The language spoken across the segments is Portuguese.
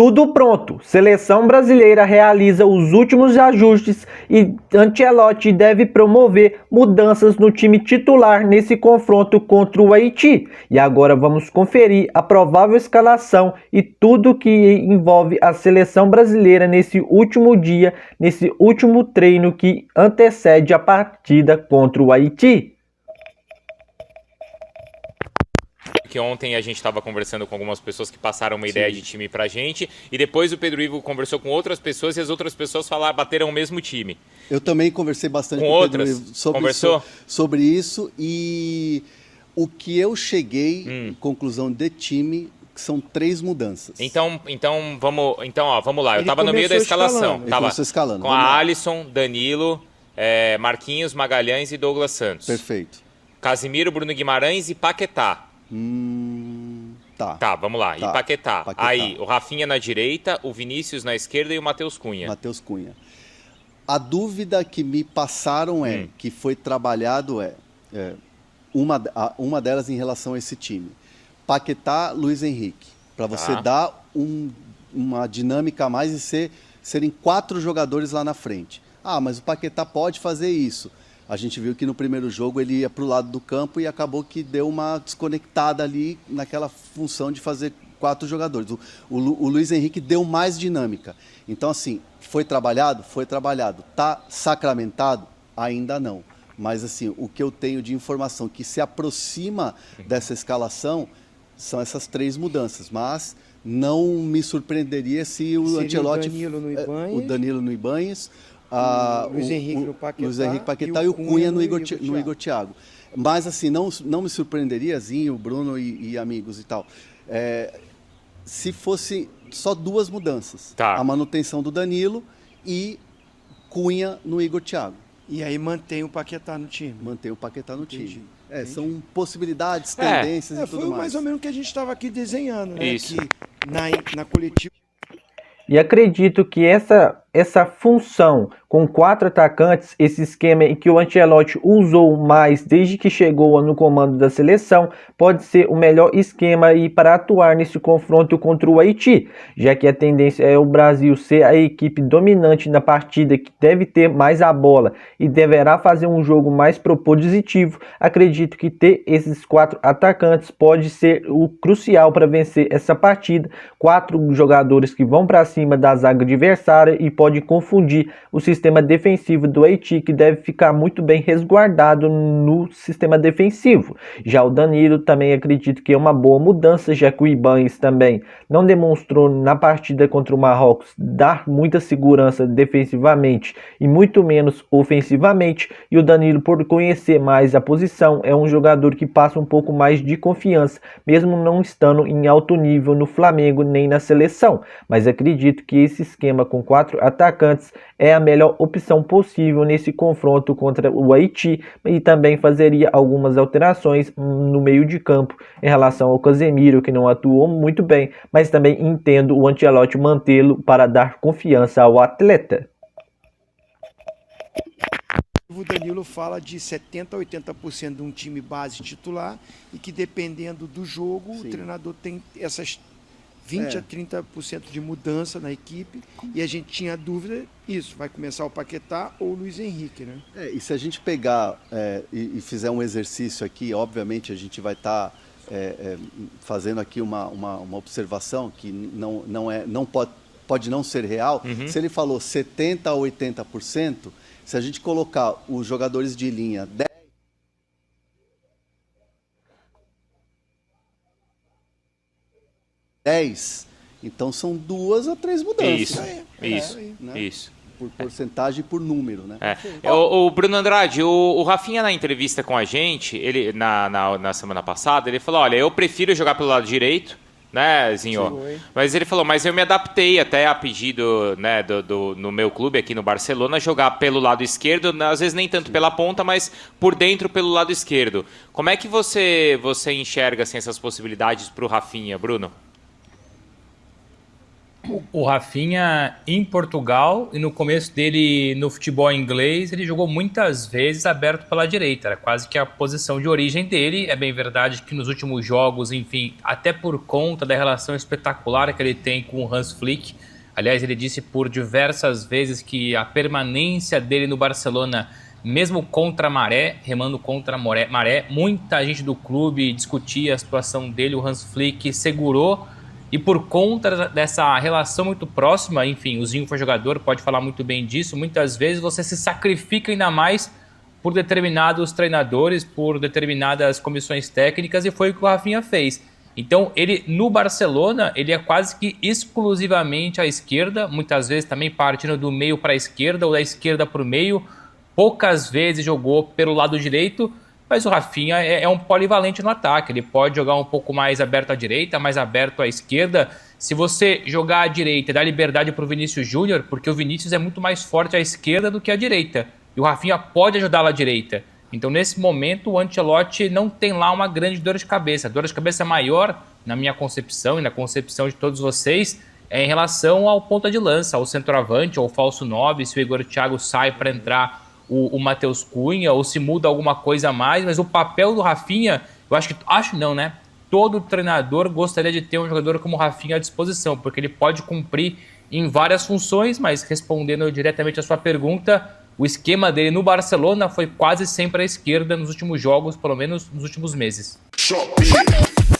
Tudo pronto. Seleção brasileira realiza os últimos ajustes e Ancelotti deve promover mudanças no time titular nesse confronto contra o Haiti. E agora vamos conferir a provável escalação e tudo que envolve a seleção brasileira nesse último dia, nesse último treino que antecede a partida contra o Haiti. Que ontem a gente estava conversando com algumas pessoas que passaram uma ideia de time pra gente, e depois o Pedro Ivo conversou com outras pessoas e as outras pessoas bateram o mesmo time. Eu também conversei bastante com o outras. Pedro Ivo sobre isso, e o que eu cheguei, conclusão de time, são 3 mudanças. Então vamos lá. Eu estava no meio da escalação. Começou escalando. Com a Alisson, Danilo, Marquinhos, Magalhães e Douglas Santos. Perfeito. Casimiro, Bruno Guimarães e Paquetá. Tá, vamos lá. Tá. E Paquetá. Aí, o Rafinha na direita, o Vinícius na esquerda e o Matheus Cunha. A dúvida que me passaram que foi trabalhado uma delas em relação a esse time. Paquetá, Luiz Henrique. Para você dar uma dinâmica a mais e serem 4 jogadores lá na frente. Mas o Paquetá pode fazer isso. A gente viu que no primeiro jogo ele ia para o lado do campo e acabou que deu uma desconectada ali naquela função de fazer 4 jogadores. O Luiz Henrique deu mais dinâmica. Então, assim, foi trabalhado? Foi trabalhado. Está sacramentado? Ainda não. Mas, assim, o que eu tenho de informação que se aproxima dessa escalação são essas 3 mudanças. Mas não me surpreenderia se o Ancelotti... O Danilo no Ibanez, Luiz Henrique Paquetá e o Cunha no Igor Thiago. Mas, assim, não me surpreenderia, Zinho, Bruno e amigos e tal, se fosse só 2 mudanças. A manutenção do Danilo e Cunha no Igor Thiago. E aí mantém o Paquetá no time. Entendi. São possibilidades, tendências e tudo mais. Foi mais ou menos o que a gente estava aqui desenhando, né? Isso. Que na coletiva... E acredito que essa função com 4 atacantes, esse esquema em que o Ancelotti usou mais desde que chegou no comando da seleção, pode ser o melhor esquema para atuar nesse confronto contra o Haiti, já que a tendência é o Brasil ser a equipe dominante na partida, que deve ter mais a bola e deverá fazer um jogo mais propositivo. Acredito que ter esses 4 atacantes pode ser o crucial para vencer essa partida. 4 jogadores que vão para cima da zaga adversária e pode confundir o sistema defensivo do Haiti, que deve ficar muito bem resguardado no sistema defensivo. Já o Danilo também acredito que é uma boa mudança, já que o Ibanez também não demonstrou na partida contra o Marrocos dar muita segurança defensivamente e muito menos ofensivamente, e o Danilo, por conhecer mais a posição, é um jogador que passa um pouco mais de confiança, mesmo não estando em alto nível no Flamengo nem na seleção. Mas acredito que esse esquema com 4 atacantes é a melhor opção possível nesse confronto contra o Haiti, e também fazeria algumas alterações no meio de campo em relação ao Casemiro, que não atuou muito bem, mas também entendo o Ancelotti mantê-lo para dar confiança ao atleta. O Danilo fala de 70% a 80% de um time base titular e que, dependendo do jogo, o treinador tem essas 20% a 30% de mudança na equipe, e a gente tinha dúvida, vai começar o Paquetá ou o Luiz Henrique, né? E se a gente pegar e fizer um exercício aqui, obviamente a gente vai estar fazendo aqui uma observação que não pode não ser real. Se ele falou 70% a 80%, se a gente colocar os jogadores de linha 10, então são 2 a 3 mudanças. Isso. Por porcentagem e por número, né? O Bruno Andrade, o Rafinha na entrevista com a gente, ele na semana passada, ele falou, olha, eu prefiro jogar pelo lado direito, né, Zinho? Mas ele falou, mas eu me adaptei até a pedido, né, no meu clube aqui no Barcelona, jogar pelo lado esquerdo, às vezes nem tanto pela ponta, mas por dentro pelo lado esquerdo. Como é que você enxerga assim, essas possibilidades para o Rafinha, Bruno? O Rafinha, em Portugal, e no começo dele no futebol inglês, ele jogou muitas vezes aberto pela direita. Era quase que a posição de origem dele. É bem verdade que nos últimos jogos, enfim, até por conta da relação espetacular que ele tem com o Hans Flick, aliás, ele disse por diversas vezes que a permanência dele no Barcelona, mesmo contra a maré, remando contra a maré, muita gente do clube discutia a situação dele, o Hans Flick segurou. E por conta dessa relação muito próxima, enfim, o Zinho foi jogador, pode falar muito bem disso, muitas vezes você se sacrifica ainda mais por determinados treinadores, por determinadas comissões técnicas, e foi o que o Rafinha fez. Então, ele no Barcelona, ele é quase que exclusivamente à esquerda, muitas vezes também partindo do meio para a esquerda ou da esquerda para o meio, poucas vezes jogou pelo lado direito, mas o Rafinha é um polivalente no ataque. Ele pode jogar um pouco mais aberto à direita, mais aberto à esquerda. Se você jogar à direita e dar liberdade para o Vinícius Júnior, porque o Vinícius é muito mais forte à esquerda do que à direita. E o Rafinha pode ajudá-lo à direita. Então, nesse momento, o Ancelotti não tem lá uma grande dor de cabeça. A dor de cabeça maior, na minha concepção e na concepção de todos vocês, é em relação ao ponta de lança, ao centroavante, ou falso 9, se o Igor Thiago sai para entrar o Matheus Cunha, ou se muda alguma coisa a mais, mas o papel do Rafinha, todo treinador gostaria de ter um jogador como o Rafinha à disposição, porque ele pode cumprir em várias funções, mas respondendo diretamente a sua pergunta, o esquema dele no Barcelona foi quase sempre à esquerda nos últimos jogos, pelo menos nos últimos meses. Shopee,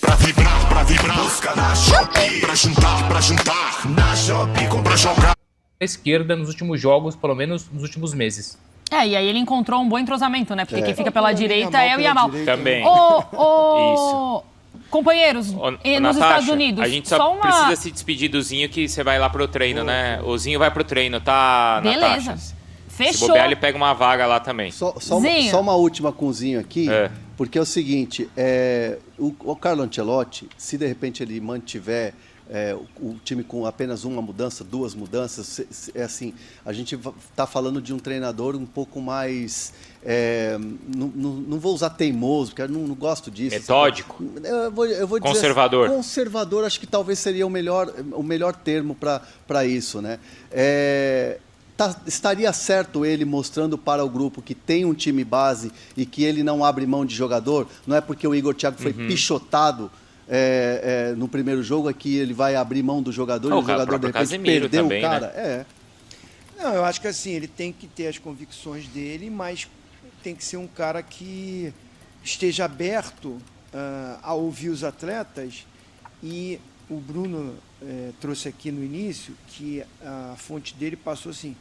pra vibrar, busca na Shopee, pra juntar, na Shopee, compra jogar. À esquerda nos últimos jogos, pelo menos nos últimos meses. E aí ele encontrou um bom entrosamento, né? Porque quem fica pela direita é o Yamal. Também. Isso. Companheiros, nos Natasha, Estados Unidos, a gente só precisa se despedir do Zinho, que você vai lá pro treino, né? O Zinho vai pro treino, tá, beleza. Natasha? Fechou. Se bobear, ele pega uma vaga lá também. Só uma última com o Zinho aqui, porque é o seguinte, o Carlo Ancelotti, se de repente ele mantiver o time com apenas uma mudança, duas mudanças, é assim, a gente está falando de um treinador um pouco mais, não vou usar teimoso, porque eu não gosto disso. Metódico? Eu vou dizer conservador? Assim, conservador, acho que talvez seria o melhor termo para isso, né? Estaria certo ele mostrando para o grupo que tem um time base e que ele não abre mão de jogador, não é porque o Igor Thiago foi pichotado no primeiro jogo é que ele vai abrir mão do jogador e o jogador de repente Casemiro perdeu também, o cara. né? Não, eu acho que assim, ele tem que ter as convicções dele, mas tem que ser um cara que esteja aberto a ouvir os atletas. E o Bruno trouxe aqui no início que a fonte dele passou assim,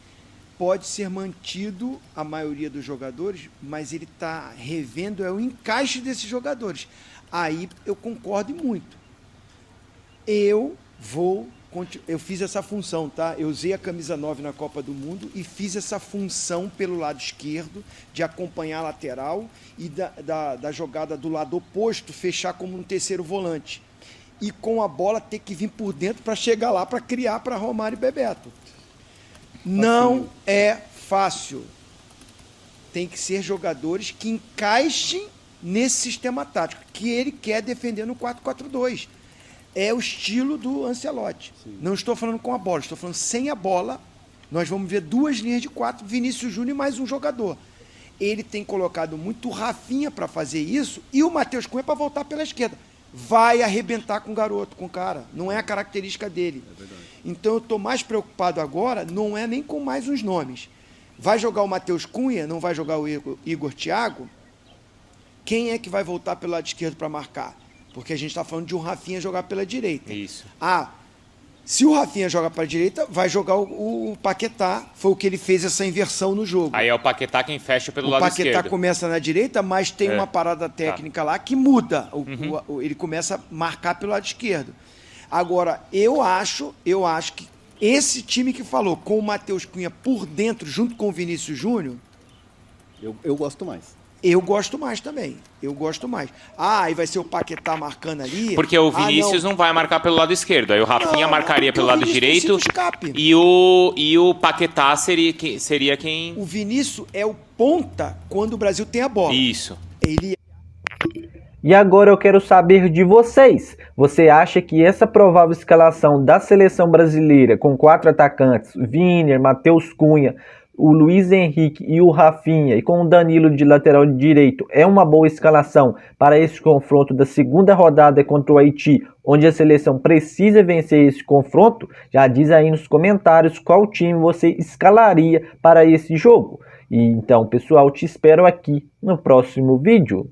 pode ser mantido a maioria dos jogadores, mas ele está revendo o encaixe desses jogadores. Aí eu concordo muito. Eu fiz essa função, tá? Eu usei a camisa 9 na Copa do Mundo e fiz essa função pelo lado esquerdo, de acompanhar a lateral e da jogada do lado oposto, fechar como um terceiro volante. E com a bola ter que vir por dentro para chegar lá, para criar para Romário e Bebeto. Não é fácil. Tem que ser jogadores que encaixem nesse sistema tático, que ele quer defender no 4-4-2. É o estilo do Ancelotti. Sim. Não estou falando com a bola, estou falando sem a bola. Nós vamos ver duas linhas de 4, Vinícius Júnior e mais um jogador. Ele tem colocado muito o Rafinha para fazer isso e o Matheus Cunha para voltar pela esquerda. Vai arrebentar com o garoto, com o cara. Não é a característica dele. Então eu estou mais preocupado agora, não é nem com mais uns nomes. Vai jogar o Matheus Cunha, não vai jogar o Igor Thiago? Quem é que vai voltar pelo lado esquerdo para marcar? Porque a gente está falando de um Rafinha jogar pela direita. Isso. Se o Rafinha joga para a direita, vai jogar o Paquetá. Foi o que ele fez essa inversão no jogo. Aí é o Paquetá quem fecha pelo lado esquerdo. O Paquetá começa na direita, mas tem uma parada técnica lá que muda. Ele começa a marcar pelo lado esquerdo. Agora, eu acho que esse time que falou, com o Matheus Cunha por dentro, junto com o Vinícius Júnior... Eu gosto mais. Eu gosto mais também. Eu gosto mais. Aí vai ser o Paquetá marcando ali. Porque o Vinícius não vai marcar pelo lado esquerdo. Aí o Rafinha marcaria pelo lado direito. E o Paquetá seria quem... O Vinícius é o ponta quando o Brasil tem a bola. Isso. E agora eu quero saber de vocês. Você acha que essa provável escalação da seleção brasileira com 4 atacantes, Vini, Matheus Cunha, o Luiz Henrique e o Rafinha, e com o Danilo de lateral direito, é uma boa escalação para esse confronto da segunda rodada contra o Haiti, onde a seleção precisa vencer esse confronto? Já diz aí nos comentários qual time você escalaria para esse jogo. E então, pessoal, te espero aqui no próximo vídeo.